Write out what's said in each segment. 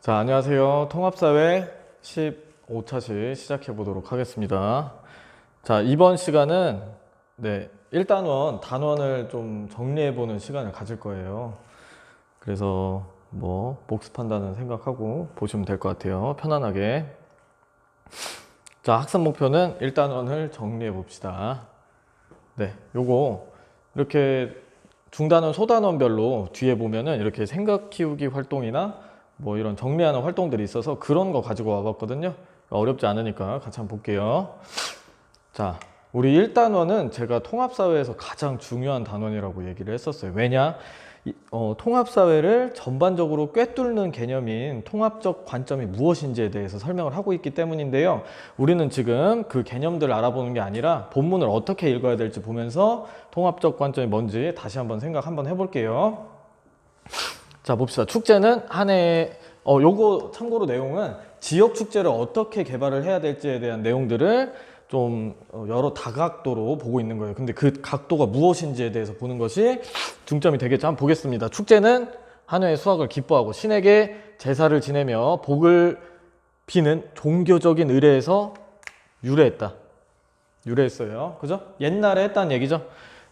자, 안녕하세요. 통합사회 15차시 시작해 보도록 하겠습니다. 자, 이번 시간은 1단원, 단원을 좀 정리해 보는 시간을 가질 거예요. 그래서 복습한다는 생각하고 보시면 될 것 같아요. 편안하게. 자, 학습 목표는 1단원을 정리해 봅시다. 요거 이렇게 중단원, 소단원별로 뒤에 보면은 이렇게 생각 키우기 활동이나 이런 정리하는 활동들이 있어서 그런 거 가지고 와봤거든요. 어렵지 않으니까 같이 한번 볼게요. 자, 우리 1단원은 제가 통합사회에서 가장 중요한 단원이라고 얘기를 했었어요. 왜냐? 통합사회를 전반적으로 꿰뚫는 개념인 통합적 관점이 무엇인지에 대해서 설명을 하고 있기 때문인데요. 우리는 지금 그 개념들을 알아보는 게 아니라 본문을 어떻게 읽어야 될지 보면서 통합적 관점이 뭔지 다시 한번 생각 한번 해볼게요. 자, 봅시다. 축제는 한 해에 요거 참고로 내용은 지역 축제를 어떻게 개발을 해야 될지에 대한 내용들을 좀 여러 다각도로 보고 있는 거예요. 근데 그 각도가 무엇인지에 대해서 보는 것이 중점이 되겠죠. 한번 보겠습니다. 축제는 한 해의 수확을 기뻐하고 신에게 제사를 지내며 복을 비는 종교적인 의례에서 유래했어요. 그죠? 옛날에 했다는 얘기죠.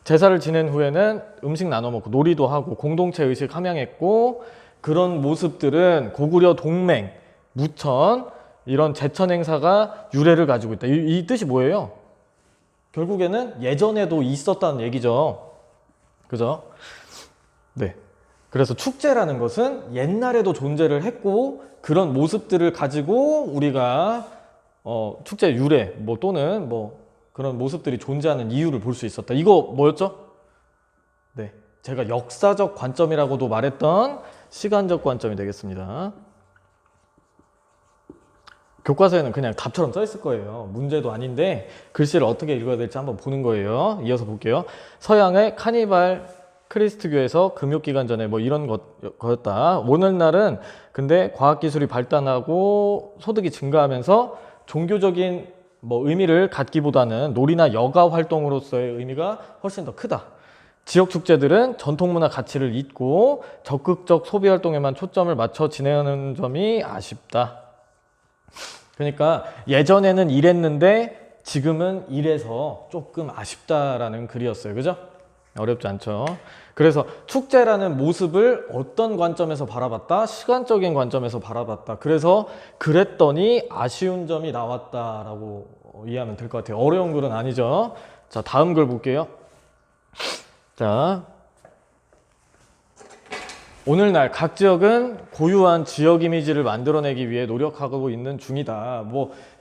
제사를 지낸 후에는 음식 나눠 먹고 놀이도 하고 공동체 의식 함양했고, 그런 모습들은 고구려 동맹, 무천 이런 제천 행사가 유래를 가지고 있다. 이 뜻이 뭐예요? 결국에는 예전에도 있었다는 얘기죠. 그죠? 네. 그래서 축제라는 것은 옛날에도 존재를 했고, 그런 모습들을 가지고 우리가 축제 유래 또는 그런 모습들이 존재하는 이유를 볼 수 있었다. 이거 뭐였죠? 네, 제가 역사적 관점이라고도 말했던 시간적 관점이 되겠습니다. 교과서에는 그냥 답처럼 써 있을 거예요. 문제도 아닌데 글씨를 어떻게 읽어야 될지 한번 보는 거예요. 이어서 볼게요. 서양의 카니발 크리스트교에서 금욕기간 전에 이런 거였다. 오늘날은 근데 과학기술이 발달하고 소득이 증가하면서 종교적인 의미를 갖기보다는 놀이나 여가 활동으로서의 의미가 훨씬 더 크다. 지역 축제들은 전통문화 가치를 잊고 적극적 소비 활동에만 초점을 맞춰 진행하는 점이 아쉽다. 그러니까 예전에는 이랬는데 지금은 이래서 조금 아쉽다라는 글이었어요. 그죠? 어렵지 않죠? 그래서 축제라는 모습을 어떤 관점에서 바라봤다? 시간적인 관점에서 바라봤다. 그래서 그랬더니 아쉬운 점이 나왔다라고 이해하면 될 것 같아요. 어려운 글은 아니죠. 자, 다음 글 볼게요. 자, 오늘날 각 지역은 고유한 지역 이미지를 만들어내기 위해 노력하고 있는 중이다.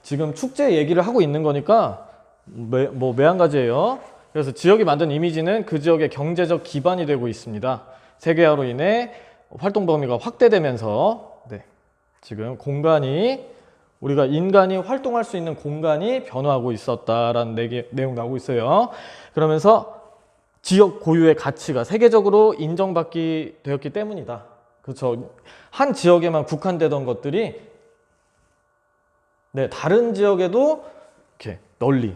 지금 축제 얘기를 하고 있는 거니까 매한가지예요. 그래서 지역이 만든 이미지는 그 지역의 경제적 기반이 되고 있습니다. 세계화로 인해 활동 범위가 확대되면서 지금 우리가 인간이 활동할 수 있는 공간이 변화하고 있었다라는 내용 나오고 있어요. 그러면서 지역 고유의 가치가 세계적으로 인정받게 되었기 때문이다. 그렇죠. 한 지역에만 국한되던 것들이 다른 지역에도 이렇게 널리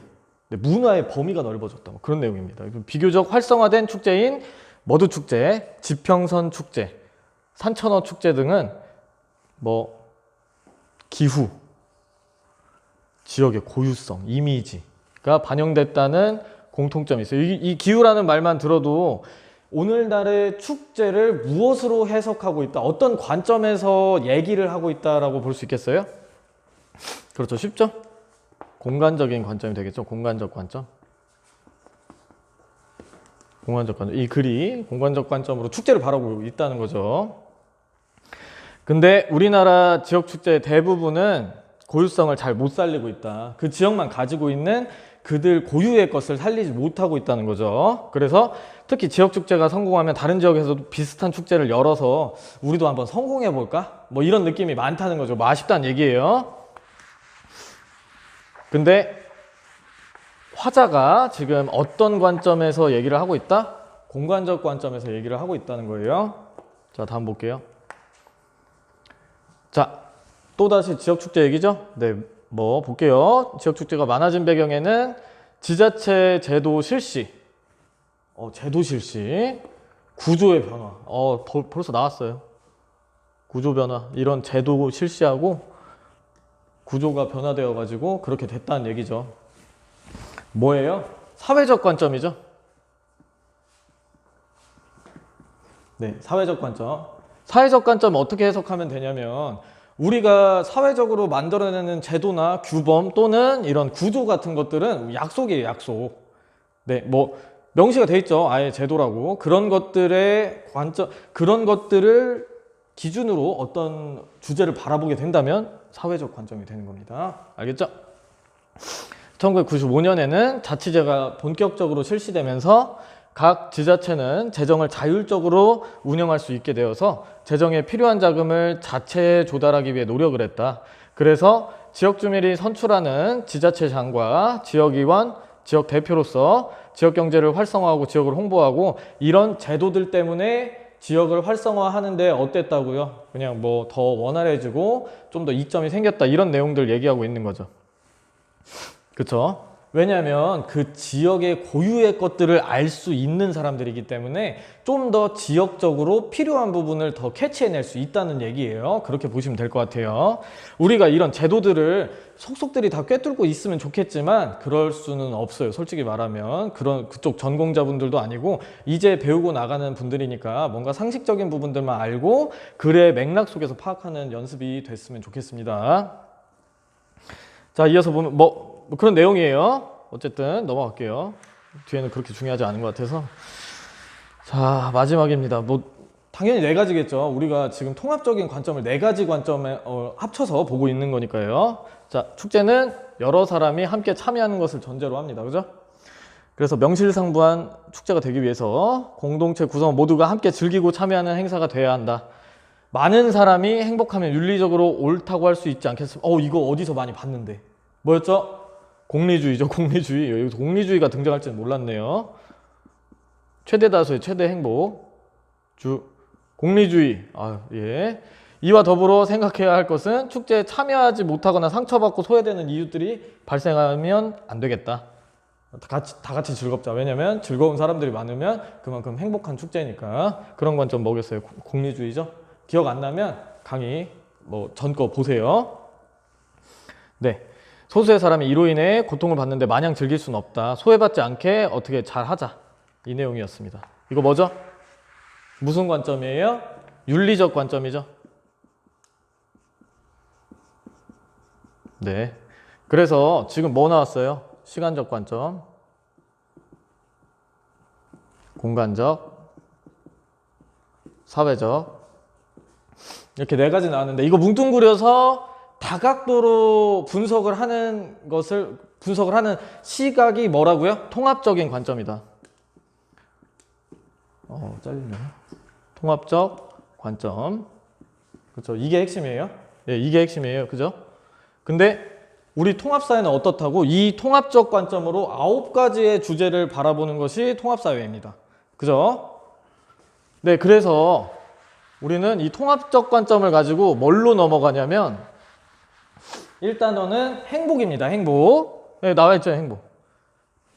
문화의 범위가 넓어졌다. 그런 내용입니다. 비교적 활성화된 축제인 머드축제, 지평선 축제, 산천어 축제 등은 기후, 지역의 고유성, 이미지가 반영됐다는 공통점이 있어요. 이 기후라는 말만 들어도 오늘날의 축제를 무엇으로 해석하고 있다, 어떤 관점에서 얘기를 하고 있다라고 볼 수 있겠어요? 그렇죠. 쉽죠? 공간적인 관점이 되겠죠. 공간적 관점. 이 글이 공간적 관점으로 축제를 바라보고 있다는 거죠. 근데 우리나라 지역 축제의 대부분은 고유성을 잘 못 살리고 있다. 그 지역만 가지고 있는 그들 고유의 것을 살리지 못하고 있다는 거죠. 그래서 특히 지역 축제가 성공하면 다른 지역에서도 비슷한 축제를 열어서 우리도 한번 성공해 볼까? 이런 느낌이 많다는 거죠. 아쉽다는 얘기예요. 근데 화자가 지금 어떤 관점에서 얘기를 하고 있다? 공간적 관점에서 얘기를 하고 있다는 거예요. 자, 다음 볼게요. 자, 또다시 지역축제 얘기죠? 볼게요. 지역축제가 많아진 배경에는 지자체 제도 실시, 구조의 변화. 벌써 나왔어요. 구조 변화, 이런 제도 실시하고 구조가 변화되어 가지고 그렇게 됐다는 얘기죠. 뭐예요? 사회적 관점이죠. 네, 사회적 관점. 사회적 관점 어떻게 해석하면 되냐면 우리가 사회적으로 만들어내는 제도나 규범 또는 이런 구조 같은 것들은 약속이에요, 약속. 네, 뭐 명시가 돼 있죠. 아예 제도라고. 그런 것들의 관점, 그런 것들을 기준으로 어떤 주제를 바라보게 된다면 사회적 관점이 되는 겁니다. 알겠죠? 1995년에는 자치제가 본격적으로 실시되면서 각 지자체는 재정을 자율적으로 운영할 수 있게 되어서 재정에 필요한 자금을 자체에 조달하기 위해 노력을 했다. 그래서 지역주민이 선출하는 지자체장과 지역의원, 지역 대표로서 지역 경제를 활성화하고 지역을 홍보하고 이런 제도들 때문에 지역을 활성화하는데 어땠다고요? 그냥 뭐 더 원활해지고 좀 더 이점이 생겼다 이런 내용들 얘기하고 있는 거죠. 그쵸? 왜냐하면 그 지역의 고유의 것들을 알 수 있는 사람들이기 때문에 좀 더 지역적으로 필요한 부분을 더 캐치해낼 수 있다는 얘기예요. 그렇게 보시면 될 것 같아요. 우리가 이런 제도들을 속속들이 다 꿰뚫고 있으면 좋겠지만 그럴 수는 없어요. 솔직히 말하면 그쪽 전공자분들도 아니고 이제 배우고 나가는 분들이니까 뭔가 상식적인 부분들만 알고 글의 맥락 속에서 파악하는 연습이 됐으면 좋겠습니다. 자, 이어서 보면 뭐 그런 내용이에요. 어쨌든 넘어갈게요. 뒤에는 그렇게 중요하지 않은 것 같아서. 자, 마지막입니다. 뭐 당연히 네 가지겠죠. 우리가 지금 통합적인 관점을 네 가지 관점에 합쳐서 보고 있는 거니까요. 자, 축제는 여러 사람이 함께 참여하는 것을 전제로 합니다. 그죠? 그래서 명실상부한 축제가 되기 위해서 공동체 구성 모두가 함께 즐기고 참여하는 행사가 돼야 한다. 많은 사람이 행복하면 윤리적으로 옳다고 할 수 있지 않겠습니까? 이거 어디서 많이 봤는데. 뭐였죠? 공리주의죠, 공리주의. 여기 공리주의가 등장할지는 몰랐네요. 최대 다수의 최대 행복. 공리주의. 예. 이와 더불어 생각해야 할 것은 축제에 참여하지 못하거나 상처받고 소외되는 이유들이 발생하면 안 되겠다. 다 같이 즐겁자. 왜냐면 즐거운 사람들이 많으면 그만큼 행복한 축제니까. 그런 관점 먹였어요. 공리주의죠. 기억 안 나면 강의 전 거 보세요. 네. 소수의 사람이 이로 인해 고통을 받는데 마냥 즐길 수는 없다. 소외받지 않게 어떻게 잘 하자. 이 내용이었습니다. 이거 뭐죠? 무슨 관점이에요? 윤리적 관점이죠. 네. 그래서 지금 뭐 나왔어요? 시간적 관점, 공간적, 사회적. 이렇게 네 가지 나왔는데 이거 뭉뚱그려서 다각도로 분석을 하는 시각이 뭐라고요? 통합적인 관점이다. 잘리네. 통합적 관점. 그렇죠. 이게 핵심이에요. 예, 이게 핵심이에요. 그죠? 근데 우리 통합사회는 어떻다고? 이 통합적 관점으로 9가지의 주제를 바라보는 것이 통합사회입니다. 그죠? 네, 그래서 우리는 이 통합적 관점을 가지고 뭘로 넘어가냐면 1단원은 행복입니다. 행복. 네, 나와있죠, 행복.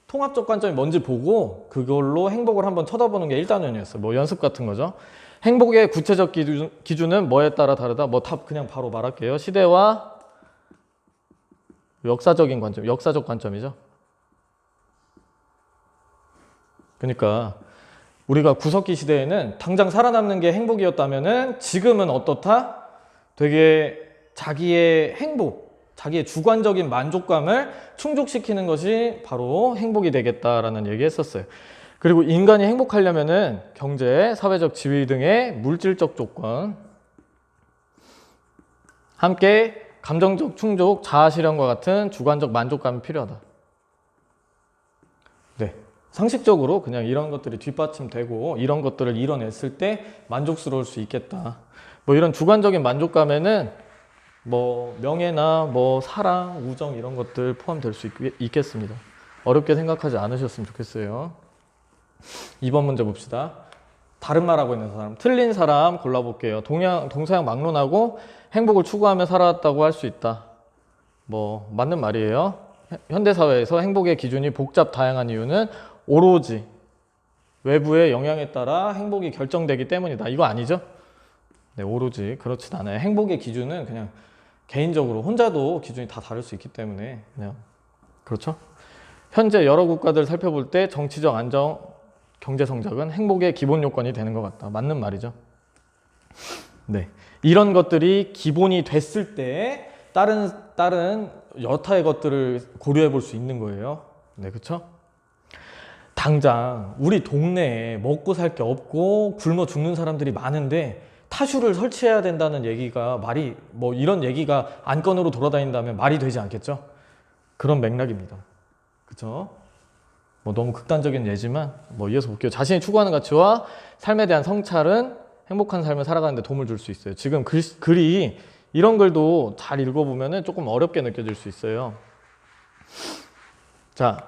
통합적 관점이 뭔지 보고 그걸로 행복을 한번 쳐다보는 게 1단원이었어요. 뭐 연습 같은 거죠. 행복의 구체적 기준은 뭐에 따라 다르다? 그냥 바로 말할게요. 시대와 역사적인 관점, 역사적 관점이죠. 그러니까 우리가 구석기 시대에는 당장 살아남는 게 행복이었다면은 지금은 어떻다? 되게 자기의 행복, 자기의 주관적인 만족감을 충족시키는 것이 바로 행복이 되겠다라는 얘기 했었어요. 그리고 인간이 행복하려면은 경제, 사회적 지위 등의 물질적 조건, 함께 감정적 충족, 자아 실현과 같은 주관적 만족감이 필요하다. 네. 상식적으로 그냥 이런 것들이 뒷받침되고 이런 것들을 이뤄냈을 때 만족스러울 수 있겠다. 뭐 이런 주관적인 만족감에는 뭐 명예나 뭐 사랑, 우정 이런 것들 포함될 수 있겠습니다. 어렵게 생각하지 않으셨으면 좋겠어요. 2번 문제 봅시다. 다른 말하고 있는 사람, 틀린 사람 골라볼게요. 동서양 막론하고 행복을 추구하며 살아왔다고 할 수 있다. 뭐 맞는 말이에요. 현대사회에서 행복의 기준이 복잡 다양한 이유는 오로지 외부의 영향에 따라 행복이 결정되기 때문이다. 이거 아니죠? 네, 오로지 그렇진 않아요. 행복의 기준은 그냥 개인적으로 혼자도 기준이 다 다를 수 있기 때문에 그냥 그렇죠. 현재 여러 국가들 살펴볼 때 정치적 안정, 경제 성장은 행복의 기본 요건이 되는 것 같다. 맞는 말이죠. 네, 이런 것들이 기본이 됐을 때 다른 여타의 것들을 고려해 볼 수 있는 거예요. 네, 그렇죠? 당장 우리 동네에 먹고 살 게 없고 굶어 죽는 사람들이 많은데 타슈를 설치해야 된다는 얘기가 뭐 이런 얘기가 안건으로 돌아다닌다면 말이 되지 않겠죠? 그런 맥락입니다. 그렇죠? 뭐 너무 극단적인 예지만 뭐 이어서 볼게요. 자신이 추구하는 가치와 삶에 대한 성찰은 행복한 삶을 살아가는 데 도움을 줄 수 있어요. 지금 글이 이런 글도 잘 읽어보면 조금 어렵게 느껴질 수 있어요. 자,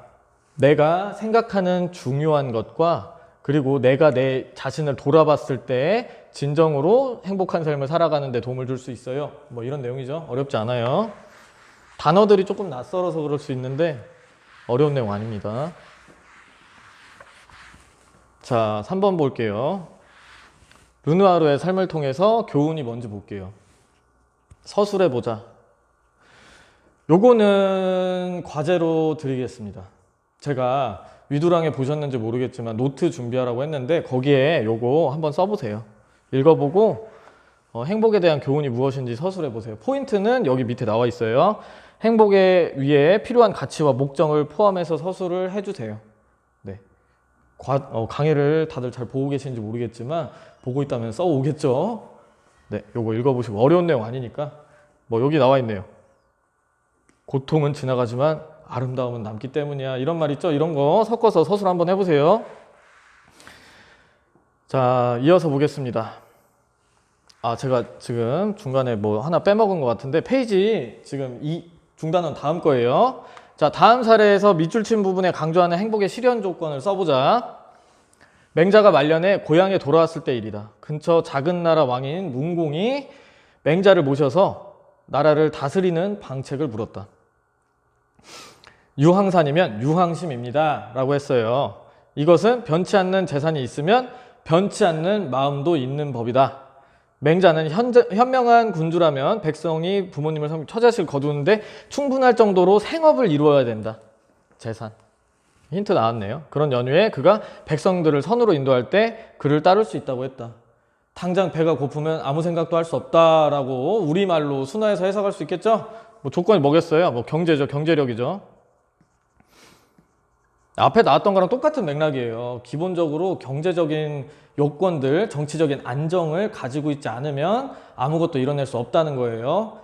내가 생각하는 중요한 것과 그리고 내가 내 자신을 돌아봤을 때 진정으로 행복한 삶을 살아가는 데 도움을 줄 수 있어요. 뭐 이런 내용이죠. 어렵지 않아요. 단어들이 조금 낯설어서 그럴 수 있는데 어려운 내용 아닙니다. 자, 3번 볼게요. 르누아르의 삶을 통해서 교훈이 뭔지 볼게요. 서술해보자. 요거는 과제로 드리겠습니다. 제가 위두랑에 보셨는지 모르겠지만 노트 준비하라고 했는데 거기에 요거 한번 써보세요. 읽어보고 행복에 대한 교훈이 무엇인지 서술해보세요. 포인트는 여기 밑에 나와 있어요. 행복에 위해 필요한 가치와 목적을 포함해서 서술을 해주세요. 네. 강의를 다들 잘 보고 계신지 모르겠지만 보고 있다면 써오겠죠. 네, 요거 읽어보시고 어려운 내용 아니니까 뭐 여기 나와 있네요. 고통은 지나가지만 아름다움은 남기 때문이야. 이런 말 있죠? 이런 거 섞어서 서술 한번 해보세요. 자, 이어서 보겠습니다. 제가 지금 중간에 뭐 하나 빼먹은 것 같은데 페이지 지금 이 중단은 다음 거예요. 자, 다음 사례에서 밑줄 친 부분에 강조하는 행복의 실현 조건을 써보자. 맹자가 말년에 고향에 돌아왔을 때 일이다. 근처 작은 나라 왕인 문공이 맹자를 모셔서 나라를 다스리는 방책을 물었다. 유황산이면 유황심입니다 라고 했어요. 이것은 변치 않는 재산이 있으면 변치 않는 마음도 있는 법이다. 맹자는 현명한 군주라면 백성이 부모님을 섬기고 처자식을 거두는데 충분할 정도로 생업을 이루어야 된다. 재산. 힌트 나왔네요. 그런 연유에 그가 백성들을 선으로 인도할 때 그를 따를 수 있다고 했다. 당장 배가 고프면 아무 생각도 할 수 없다라고 우리말로 순화해서 해석할 수 있겠죠? 뭐 조건이 뭐겠어요? 뭐 경제죠. 경제력이죠. 앞에 나왔던 거랑 똑같은 맥락이에요. 기본적으로 경제적인 요건들, 정치적인 안정을 가지고 있지 않으면 아무것도 이뤄낼 수 없다는 거예요.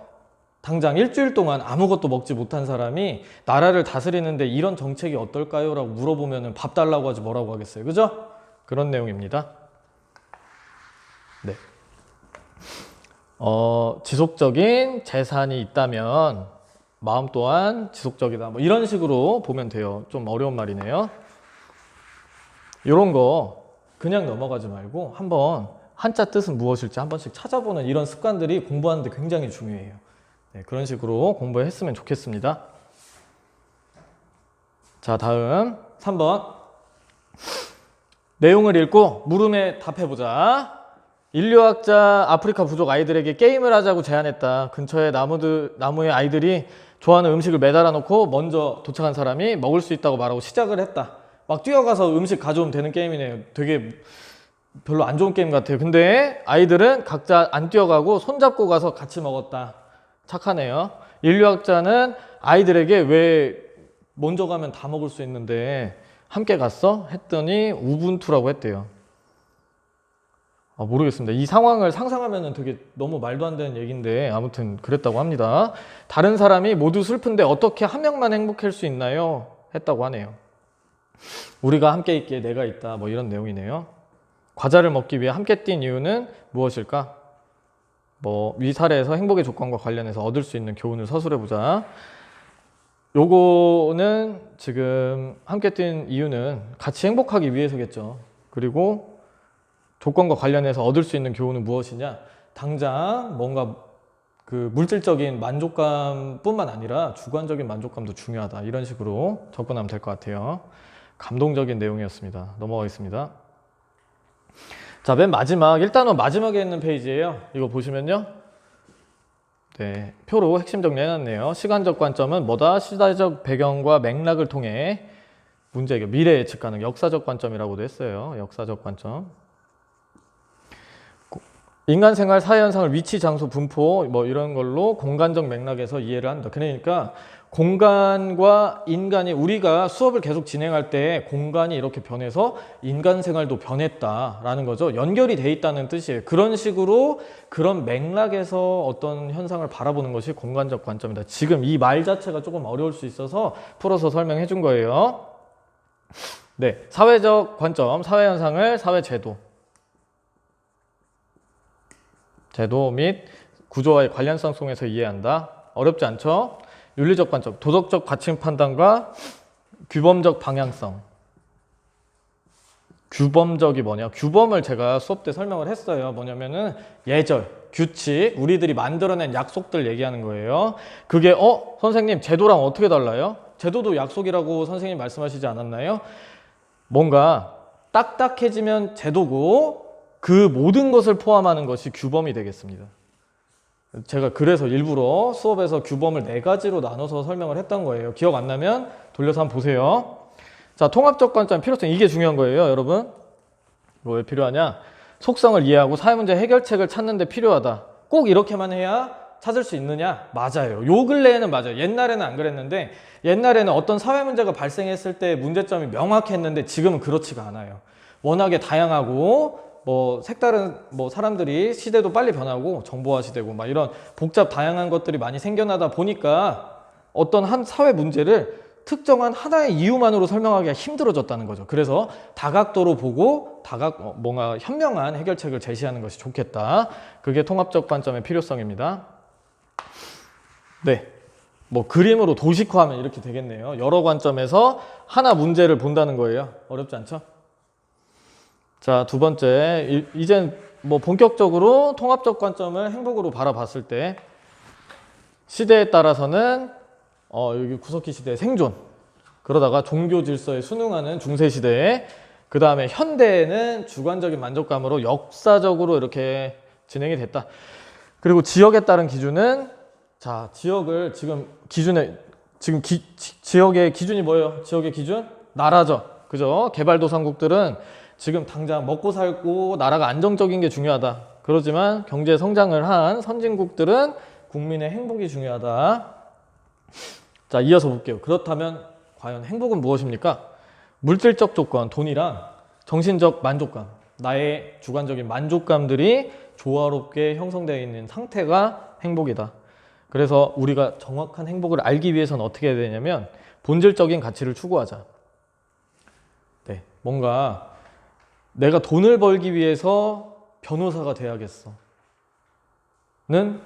당장 일주일 동안 아무것도 먹지 못한 사람이 나라를 다스리는데 이런 정책이 어떨까요? 라고 물어보면 밥 달라고 하지 뭐라고 하겠어요. 그죠? 그런 내용입니다. 네. 지속적인 재산이 있다면 마음 또한 지속적이다. 뭐 이런 식으로 보면 돼요. 좀 어려운 말이네요. 이런 거 그냥 넘어가지 말고 한번 한자 뜻은 무엇일지 한 번씩 찾아보는 이런 습관들이 공부하는데 굉장히 중요해요. 네, 그런 식으로 공부했으면 좋겠습니다. 자, 다음 3번. 내용을 읽고 물음에 답해보자. 인류학자 아프리카 부족 아이들에게 게임을 하자고 제안했다. 근처에 나무에 아이들이 좋아하는 음식을 매달아 놓고 먼저 도착한 사람이 먹을 수 있다고 말하고 시작을 했다. 막 뛰어가서 음식 가져오면 되는 게임이네요. 되게 별로 안 좋은 게임 같아요. 근데 아이들은 각자 안 뛰어가고 손잡고 가서 같이 먹었다. 착하네요. 인류학자는 아이들에게 왜 먼저 가면 다 먹을 수 있는데 함께 갔어? 했더니 우분투라고 했대요. 모르겠습니다. 이 상황을 상상하면 되게 너무 말도 안 되는 얘기인데 아무튼 그랬다고 합니다. 다른 사람이 모두 슬픈데 어떻게 한 명만 행복할 수 있나요? 했다고 하네요. 우리가 함께 있기에 내가 있다. 뭐 이런 내용이네요. 과자를 먹기 위해 함께 뛴 이유는 무엇일까? 뭐 위 사례에서 행복의 조건과 관련해서 얻을 수 있는 교훈을 서술해보자. 요거는 지금 함께 뛴 이유는 같이 행복하기 위해서겠죠. 그리고 조건과 관련해서 얻을 수 있는 교훈은 무엇이냐? 당장 뭔가 그 물질적인 만족감뿐만 아니라 주관적인 만족감도 중요하다. 이런 식으로 접근하면 될 것 같아요. 감동적인 내용이었습니다. 넘어가겠습니다. 자, 맨 마지막 1단원 마지막에 있는 페이지예요. 이거 보시면요. 네, 표로 핵심 정리해놨네요. 시간적 관점은 뭐다? 시대적 배경과 맥락을 통해 문제 해결, 미래 예측 가능, 역사적 관점이라고도 했어요. 역사적 관점. 인간 생활, 사회 현상을 위치, 장소, 분포 뭐 이런 걸로 공간적 맥락에서 이해를 한다. 그러니까 공간과 인간이 우리가 수업을 계속 진행할 때 공간이 이렇게 변해서 인간 생활도 변했다라는 거죠. 연결이 돼 있다는 뜻이에요. 그런 식으로 그런 맥락에서 어떤 현상을 바라보는 것이 공간적 관점이다. 지금 이 말 자체가 조금 어려울 수 있어서 풀어서 설명해 준 거예요. 네, 사회적 관점, 사회 현상을 사회 제도 및 구조와의 관련성 속에서 이해한다. 어렵지 않죠? 윤리적 관점, 도덕적 가치 판단과 규범적 방향성. 규범적이 뭐냐? 규범을 제가 수업 때 설명을 했어요. 뭐냐면은 예절, 규칙, 우리들이 만들어낸 약속들 얘기하는 거예요. 그게 선생님 제도랑 어떻게 달라요? 제도도 약속이라고 선생님 말씀하시지 않았나요? 뭔가 딱딱해지면 제도고 그 모든 것을 포함하는 것이 규범이 되겠습니다. 제가 그래서 일부러 수업에서 규범을 4가지로 나눠서 설명을 했던 거예요. 기억 안 나면 돌려서 한번 보세요. 자, 통합적 관점 필요성, 이게 중요한 거예요, 여러분. 왜 필요하냐? 속성을 이해하고 사회 문제 해결책을 찾는 데 필요하다. 꼭 이렇게만 해야 찾을 수 있느냐? 맞아요. 요 근래에는 맞아요. 옛날에는 안 그랬는데 옛날에는 어떤 사회 문제가 발생했을 때 문제점이 명확했는데 지금은 그렇지가 않아요. 워낙에 다양하고 색다른 사람들이 시대도 빨리 변하고 정보화 시대고 막 이런 복잡 다양한 것들이 많이 생겨나다 보니까 어떤 한 사회 문제를 특정한 하나의 이유만으로 설명하기가 힘들어졌다는 거죠. 그래서 다각도로 보고 뭔가 현명한 해결책을 제시하는 것이 좋겠다. 그게 통합적 관점의 필요성입니다. 네, 그림으로 도식화하면 이렇게 되겠네요. 여러 관점에서 하나 문제를 본다는 거예요. 어렵지 않죠? 자, 두 번째, 이젠 본격적으로 통합적 관점을 행복으로 바라봤을 때 시대에 따라서는 여기 구석기 시대의 생존, 그러다가 종교 질서에 순응하는 중세 시대에, 그 다음에 현대에는 주관적인 만족감으로 역사적으로 이렇게 진행이 됐다. 그리고 지역에 따른 기준은, 자, 지역을 지금 지역의 기준이 뭐예요? 지역의 기준? 나라죠. 그죠? 개발도상국들은 지금 당장 먹고 살고 나라가 안정적인 게 중요하다. 그러지만 경제 성장을 한 선진국들은 국민의 행복이 중요하다. 자, 이어서 볼게요. 그렇다면 과연 행복은 무엇입니까? 물질적 조건, 돈이랑 정신적 만족감, 나의 주관적인 만족감들이 조화롭게 형성되어 있는 상태가 행복이다. 그래서 우리가 정확한 행복을 알기 위해서는 어떻게 해야 되냐면 본질적인 가치를 추구하자. 네, 뭔가 내가 돈을 벌기 위해서 변호사가 돼야겠어 는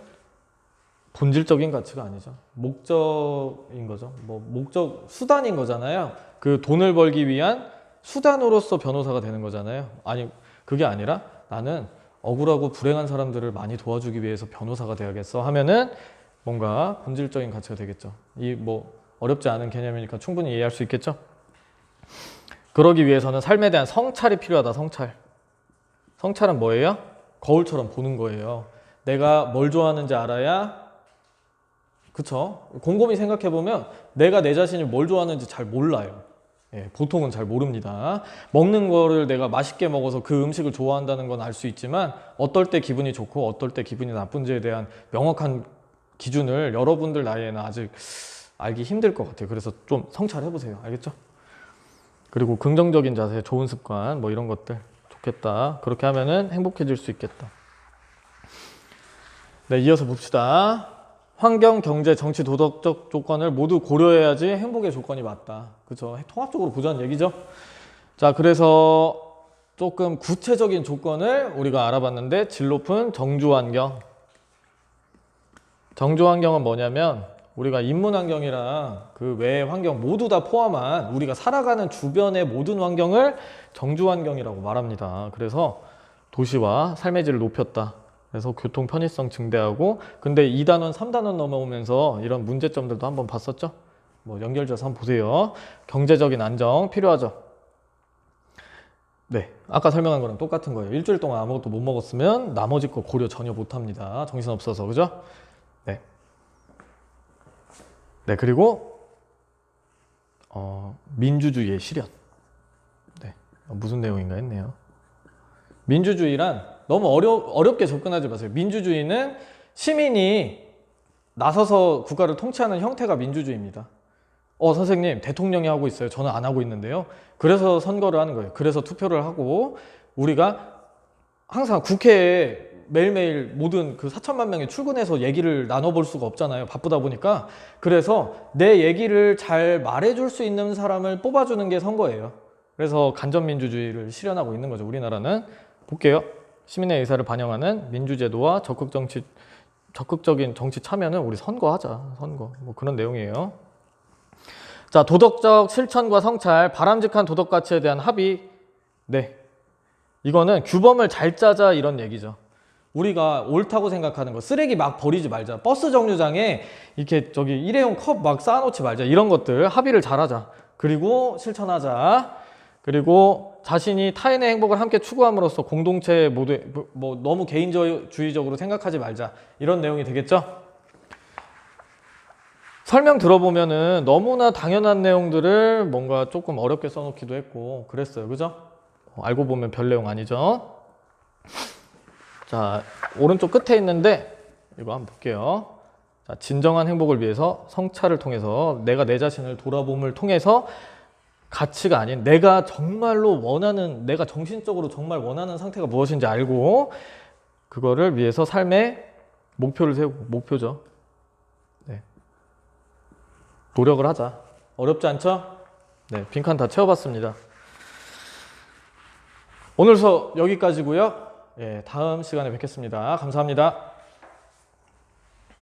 본질적인 가치가 아니죠. 목적인 거죠. 수단인 거잖아요. 그 돈을 벌기 위한 수단으로서 변호사가 되는 거잖아요. 아니, 그게 아니라 나는 억울하고 불행한 사람들을 많이 도와주기 위해서 변호사가 돼야겠어 하면은 뭔가 본질적인 가치가 되겠죠. 어렵지 않은 개념이니까 충분히 이해할 수 있겠죠. 그러기 위해서는 삶에 대한 성찰이 필요하다. 성찰은 뭐예요? 거울처럼 보는 거예요. 내가 뭘 좋아하는지 알아야, 그쵸? 곰곰이 생각해보면 내가 내 자신이 뭘 좋아하는지 잘 몰라요. 예, 보통은 잘 모릅니다. 먹는 거를 내가 맛있게 먹어서 그 음식을 좋아한다는 건 알 수 있지만 어떨 때 기분이 좋고 어떨 때 기분이 나쁜지에 대한 명확한 기준을 여러분들 나이에는 아직 알기 힘들 것 같아요. 그래서 좀 성찰해보세요. 알겠죠? 그리고 긍정적인 자세, 좋은 습관 이런 것들 좋겠다. 그렇게 하면은 행복해질 수 있겠다. 네, 이어서 봅시다. 환경, 경제, 정치, 도덕적 조건을 모두 고려해야지 행복의 조건이 맞다. 그죠? 통합적으로 보자는 얘기죠. 자, 그래서 조금 구체적인 조건을 우리가 알아봤는데 질 높은 정주환경. 정주환경은 뭐냐면 우리가 인문 환경이랑 그 외의 환경 모두 다 포함한 우리가 살아가는 주변의 모든 환경을 정주 환경이라고 말합니다. 그래서 도시와 삶의 질을 높였다. 그래서 교통 편의성 증대하고, 근데 2단원, 3단원 넘어오면서 이런 문제점들도 한번 봤었죠? 연결져서 한번 보세요. 경제적인 안정 필요하죠. 네, 아까 설명한 거랑 똑같은 거예요. 일주일 동안 아무것도 못 먹었으면 나머지 거 고려 전혀 못 합니다. 정신없어서, 그죠? 네. 네, 그리고 민주주의의 실현. 네, 무슨 내용인가 했네요. 민주주의란 너무 어렵게 접근하지 마세요. 민주주의는 시민이 나서서 국가를 통치하는 형태가 민주주의입니다. 선생님, 대통령이 하고 있어요. 저는 안 하고 있는데요. 그래서 선거를 하는 거예요. 그래서 투표를 하고, 우리가 항상 국회에 매일매일 모든 그 4천만 명이 출근해서 얘기를 나눠볼 수가 없잖아요. 바쁘다 보니까. 그래서 내 얘기를 잘 말해줄 수 있는 사람을 뽑아주는 게 선거예요. 그래서 간접민주주의를 실현하고 있는 거죠. 우리나라는. 볼게요. 시민의 의사를 반영하는 민주제도와 적극적인 정치 참여는 우리 선거하자. 선거. 뭐 그런 내용이에요. 자, 도덕적 실천과 성찰, 바람직한 도덕 가치에 대한 합의. 네. 이거는 규범을 잘 짜자 이런 얘기죠. 우리가 옳다고 생각하는 거, 쓰레기 막 버리지 말자. 버스 정류장에 이렇게 일회용 컵 막 쌓아놓지 말자. 이런 것들 합의를 잘하자. 그리고 실천하자. 그리고 자신이 타인의 행복을 함께 추구함으로써 공동체 모두 너무 개인주의적으로 생각하지 말자. 이런 내용이 되겠죠? 설명 들어보면은 너무나 당연한 내용들을 뭔가 조금 어렵게 써놓기도 했고 그랬어요. 그죠? 알고 보면 별 내용 아니죠? 자, 오른쪽 끝에 있는데 이거 한번 볼게요. 자, 진정한 행복을 위해서 성찰을 통해서 내가 내 자신을 돌아봄을 통해서 가치가 아닌 내가 정말로 원하는, 내가 정신적으로 정말 원하는 상태가 무엇인지 알고 그거를 위해서 삶의 목표를 세우고, 목표죠. 네. 노력을 하자. 어렵지 않죠? 네, 빈칸 다 채워봤습니다. 오늘 수업 여기까지고요. 예, 다음 시간에 뵙겠습니다. 감사합니다.